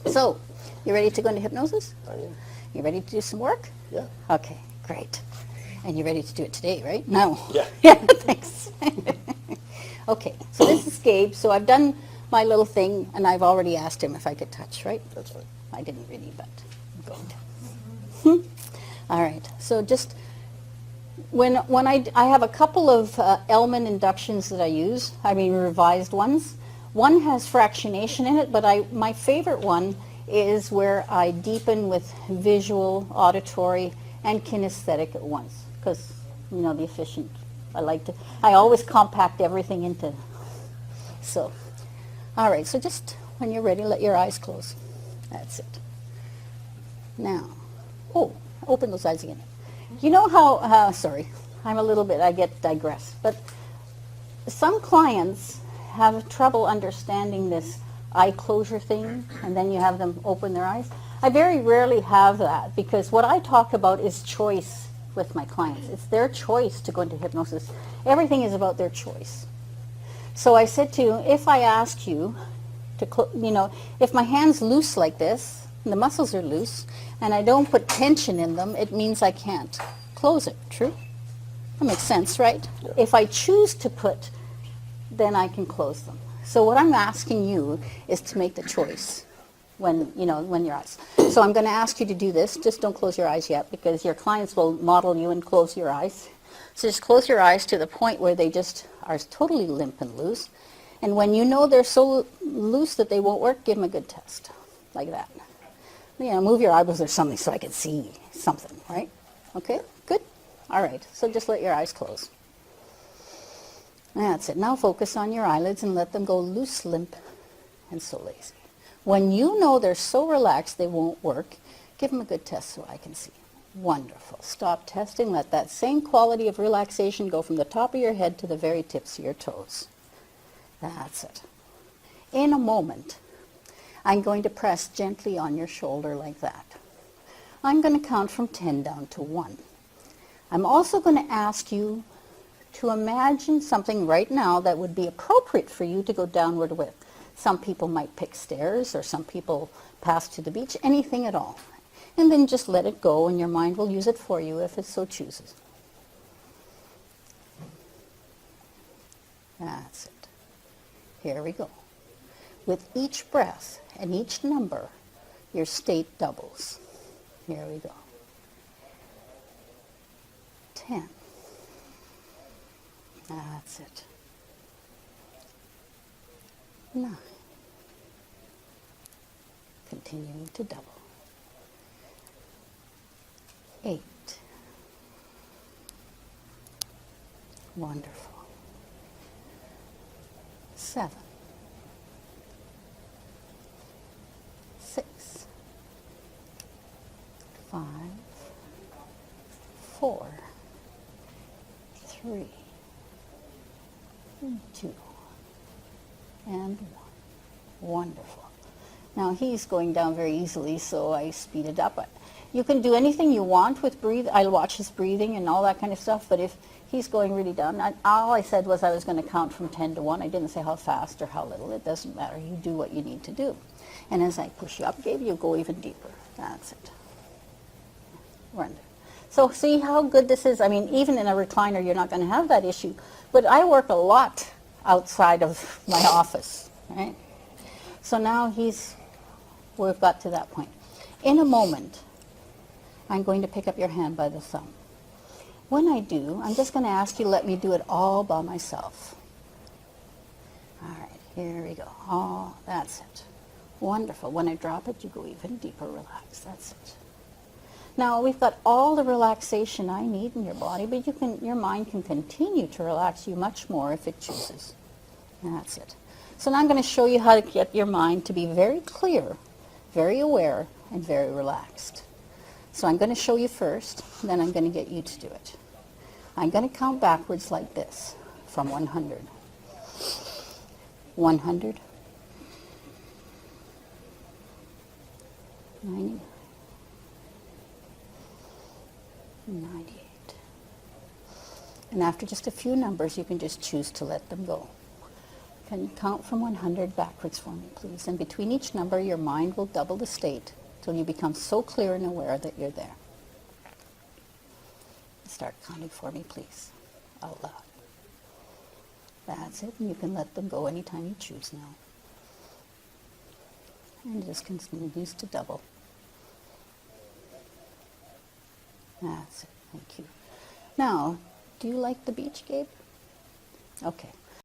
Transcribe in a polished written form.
So, you ready to go into hypnosis? I am. You ready to do some work? Yeah. Okay, great. And you're ready to do it today, right? No. Yeah. Yeah, thanks. Okay, so this is Gabe. So I've done my little thing, and I've already asked him if I could touch, right? That's fine. I didn't really, but I'm going to. All right, so just when I have a couple of Elman inductions that I use, I mean revised ones. One has fractionation in it, but my favorite one is where I deepen with visual, auditory, and kinesthetic at once, because, you know, the efficient, I always compact everything into, so. All right, so just when you're ready, let your eyes close. That's it. Now, open those eyes again. You know how, sorry, I get digress, but some clients have trouble understanding this eye closure thing, and then you have them open their eyes. I very rarely have that, because what I talk about is choice with my clients. It's their choice to go into hypnosis. Everything is about their choice. So I said to you, if I ask you to, if my hand's loose like this, and the muscles are loose, and I don't put tension in them, it means I can't close it. True? That makes sense, right? Yeah. If I choose to put, then I can close them. So what I'm asking you is to make the choice when your eyes. So I'm going to ask you to do this. Just don't close your eyes yet, because your clients will model you and close your eyes. So just close your eyes to the point where they just are totally limp and loose. And when you know they're so loose that they won't work, give them a good test, like that. Move your eyebrows or something so I can see something, right? Okay, good. All right, so just let your eyes close. That's it. Now focus on your eyelids and let them go loose, limp, and so lazy. When you know they're so relaxed they won't work, give them a good test so I can see. Wonderful. Stop testing. Let that same quality of relaxation go from the top of your head to the very tips of your toes. That's it. In a moment, I'm going to press gently on your shoulder like that. I'm going to count from 10 down to 1. I'm also going to ask you to imagine something right now that would be appropriate for you to go downward with. Some people might pick stairs, or some people pass to the beach, anything at all. And then just let it go, and your mind will use it for you if it so chooses. That's it. Here we go. With each breath and each number, your state doubles. Here we go. 10. That's it. 9. Continuing to double. 8. Wonderful. 7. 6. 5. 4. 3. 2. And 1. Wonderful. Now he's going down very easily, so I speed it up. You can do anything you want with breathing. I'll watch his breathing and all that kind of stuff, but if he's going really down, all I said was I was going to count from 10 to 1. I didn't say how fast or how little. It doesn't matter. You do what you need to do. And as I push you up, Gabe, you go even deeper. That's it. Wonderful. So see how good this is? I mean, even in a recliner, you're not going to have that issue. But I work a lot outside of my office, right? So now we've got to that point. In a moment, I'm going to pick up your hand by the thumb. When I do, I'm just going to ask you to let me do it all by myself. All right, here we go. Oh, that's it. Wonderful. When I drop it, you go even deeper, relax. That's it. Now, we've got all the relaxation I need in your body, but your mind can continue to relax you much more if it chooses. That's it. So now I'm going to show you how to get your mind to be very clear, very aware, and very relaxed. So I'm going to show you first, then I'm going to get you to do it. I'm going to count backwards like this, from 100. 100. 90. 98. And after just a few numbers, you can just choose to let them go. Can you count from 100 backwards for me, please? And between each number, your mind will double the state till you become so clear and aware that you're there. Start counting for me, please, out loud. That's it, and you can let them go anytime you choose now. And it just continues to double. That's it, thank you. Now, do you like the beach, Gabe? Okay,